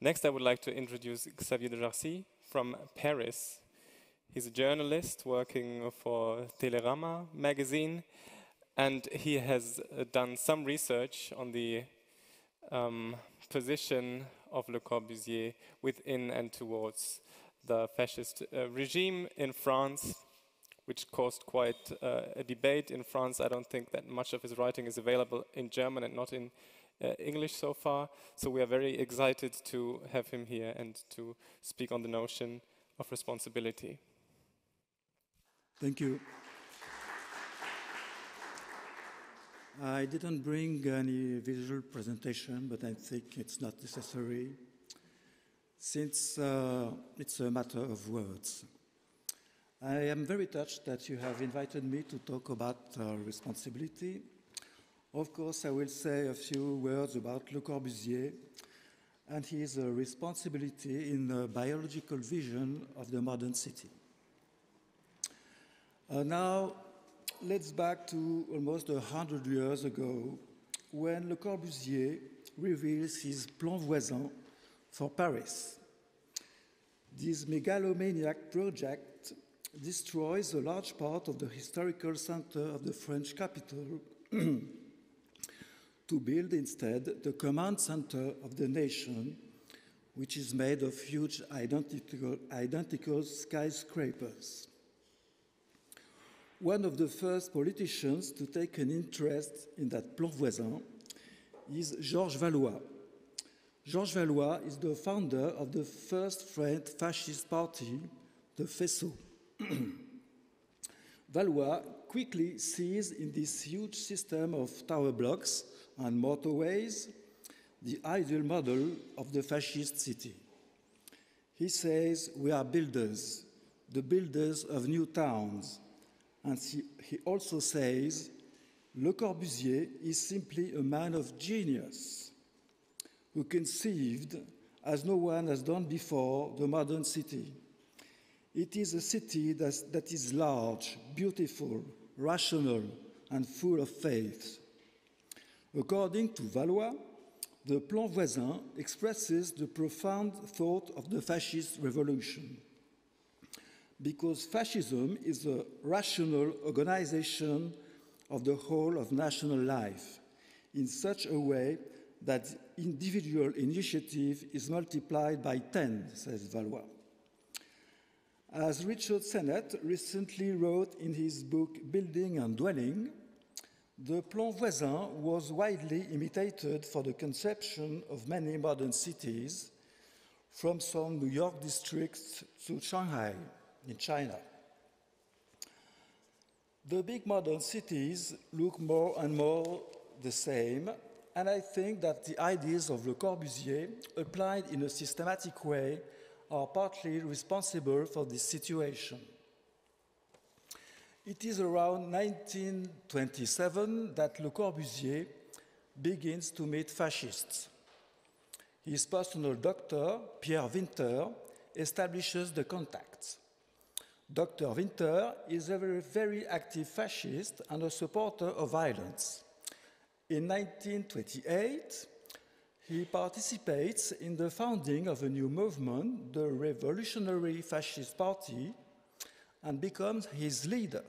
Next, I would like to introduce Xavier de Jarcy from Paris. He's a journalist working for Télérama magazine, and he has done some research on the position of Le Corbusier within and towards the fascist regime in France, which caused quite a debate in France. I don't think that much of his writing is available in German and not in English so far. So we are very excited to have him here and to speak on the notion of responsibility. Thank you. I didn't bring any visual presentation, but I think it's not necessary, since it's a matter of words. I am very touched that you have invited me to talk about responsibility. Of course, I will say a few words about Le Corbusier and his responsibility in the biological vision of the modern city. Now, let's back to almost 100 years ago, when Le Corbusier reveals his plan voisin for Paris. This megalomaniac project destroys a large part of the historical center of the French capital to build instead the command center of the nation, which is made of huge identical skyscrapers. One of the first politicians to take an interest in that plan voisin is Georges Valois. Georges Valois is the founder of the first French fascist party, the Faisceau. Valois quickly sees in this huge system of tower blocks and motorways the ideal model of the fascist city. He says, "We are builders, the builders of new towns." And he also says, Le Corbusier is simply a man of genius who conceived, as no one has done before, the modern city. It is a city that is large, beautiful, rational, and full of faith. According to Valois, the Plan Voisin expresses the profound thought of the fascist revolution, because fascism is a rational organization of the whole of national life in such a way that individual initiative is multiplied by 10, says Valois. As Richard Sennett recently wrote in his book Building and Dwelling, the Plan Voisin was widely imitated for the conception of many modern cities, from some New York districts to Shanghai in China. The big modern cities look more and more the same, and I think that the ideas of Le Corbusier, applied in a systematic way, are partly responsible for this situation. It is around 1927 that Le Corbusier begins to meet fascists. His personal doctor, Pierre Winter, establishes the contacts. Dr. Winter is a very active fascist and a supporter of violence. In 1928, he participates in the founding of a new movement, the Revolutionary Fascist Party, and becomes his leader.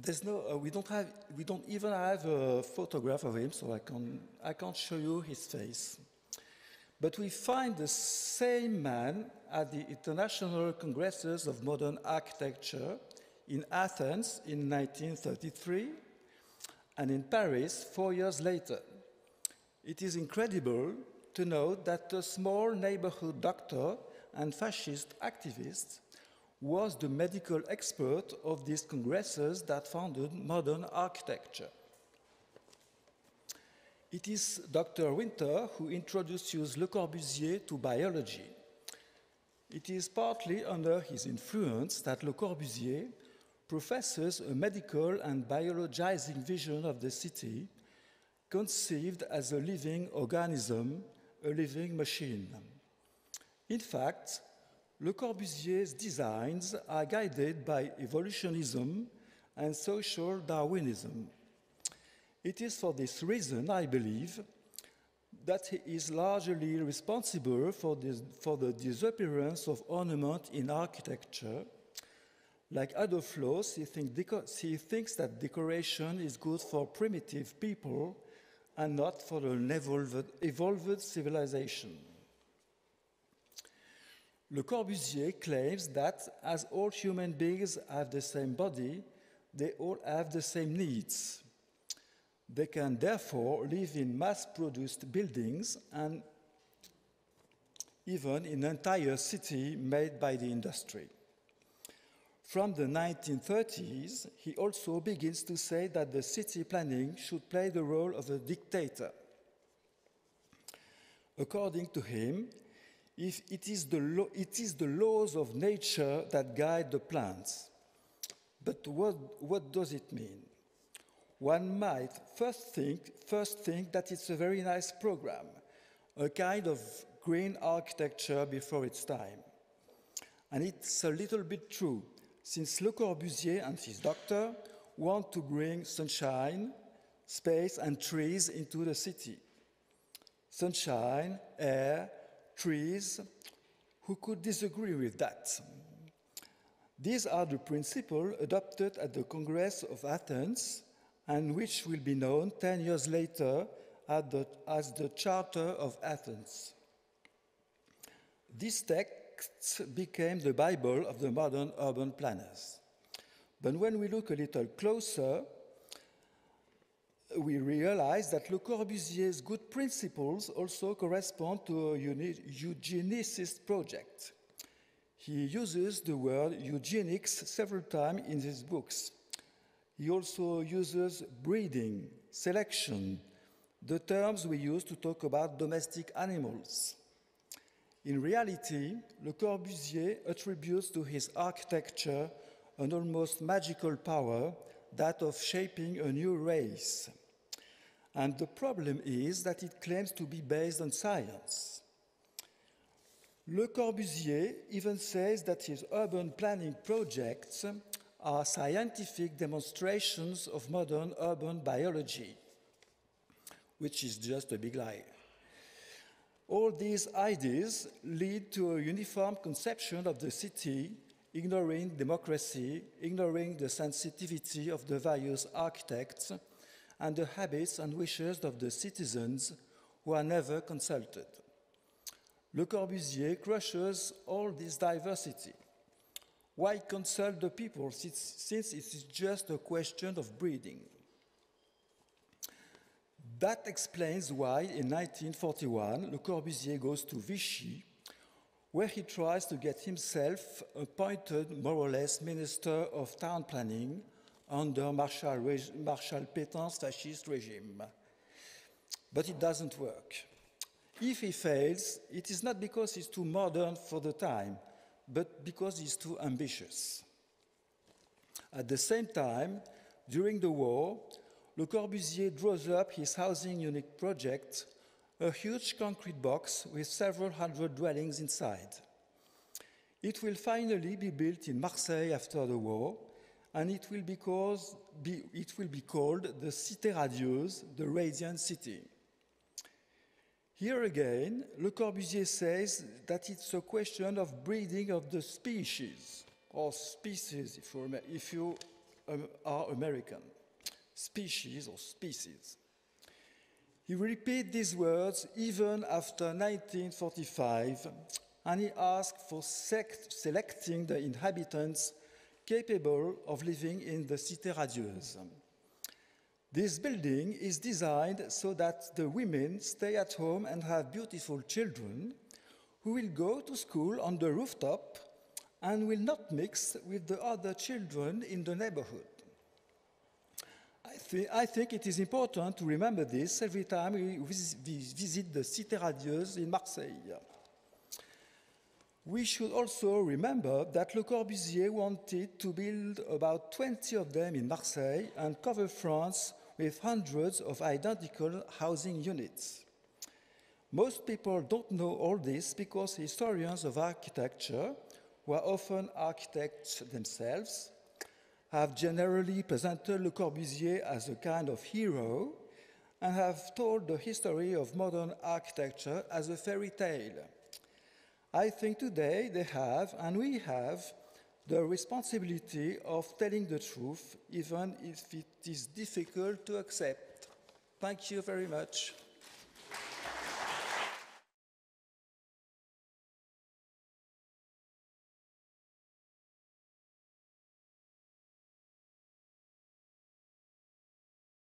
We don't even have a photograph of him, so I can't show you his face. But we find the same man at the International Congresses of Modern Architecture in Athens in 1933 and in Paris 4 years later. It is incredible to note that a small neighborhood doctor and fascist activist was the medical expert of these congresses that founded modern architecture. It is Dr. Winter who introduces Le Corbusier to biology. It is partly under his influence that Le Corbusier professes a medical and biologizing vision of the city, conceived as a living organism, a living machine. In fact, Le Corbusier's designs are guided by evolutionism and social Darwinism. It is for this reason, I believe, that he is largely responsible for the disappearance of ornament in architecture. Like Adolf Loos, he thinks that decoration is good for primitive people and not for an evolved civilization. Le Corbusier claims that as all human beings have the same body, they all have the same needs. They can therefore live in mass-produced buildings and even in an entire city made by the industry. From the 1930s, he also begins to say that the city planning should play the role of a dictator. According to him, if it is the laws of nature that guide the plans. But what does it mean? One might first think that it's a very nice program, a kind of green architecture before its time. And it's a little bit true, since Le Corbusier and his doctor want to bring sunshine, space, and trees into the city. Sunshine, air, trees, who could disagree with that? These are the principles adopted at the Congress of Athens and which will be known 10 years later as the Charter of Athens. These texts became the Bible of the modern urban planners. But when we look a little closer, we realize that Le Corbusier's good principles also correspond to a eugenicist project. He uses the word eugenics several times in his books. He also uses breeding, selection, the terms we use to talk about domestic animals. In reality, Le Corbusier attributes to his architecture an almost magical power, that of shaping a new race. And the problem is that it claims to be based on science. Le Corbusier even says that his urban planning projects are scientific demonstrations of modern urban biology, which is just a big lie. All these ideas lead to a uniform conception of the city, ignoring democracy, ignoring the sensitivity of the various architects, and the habits and wishes of the citizens who are never consulted. Le Corbusier crushes all this diversity. Why consult the people since it is just a question of breeding? That explains why in 1941 Le Corbusier goes to Vichy, where he tries to get himself appointed more or less Minister of Town Planning under Marshal Pétain's fascist regime. But it doesn't work. If he fails, it is not because he's too modern for the time, but because he's too ambitious. At the same time, during the war, Le Corbusier draws up his housing unit project, a huge concrete box with several hundred dwellings inside. It will finally be built in Marseille after the war, and it will be called the Cité Radieuse, the Radiant City. Here again, Le Corbusier says that it's a question of breeding of the species, or species if you are American. Species or species. He repeats these words even after 1945, and he asks for selecting the inhabitants capable of living in the Cité Radieuse. This building is designed so that the women stay at home and have beautiful children who will go to school on the rooftop and will not mix with the other children in the neighborhood. I think it is important to remember this every time we visit the Cité Radieuse in Marseille. We should also remember that Le Corbusier wanted to build about 20 of them in Marseille and cover France with hundreds of identical housing units. Most people don't know all this because historians of architecture, who are often architects themselves, have generally presented Le Corbusier as a kind of hero, and have told the history of modern architecture as a fairy tale. I think today they have, and we have, the responsibility of telling the truth, even if it is difficult to accept. Thank you very much.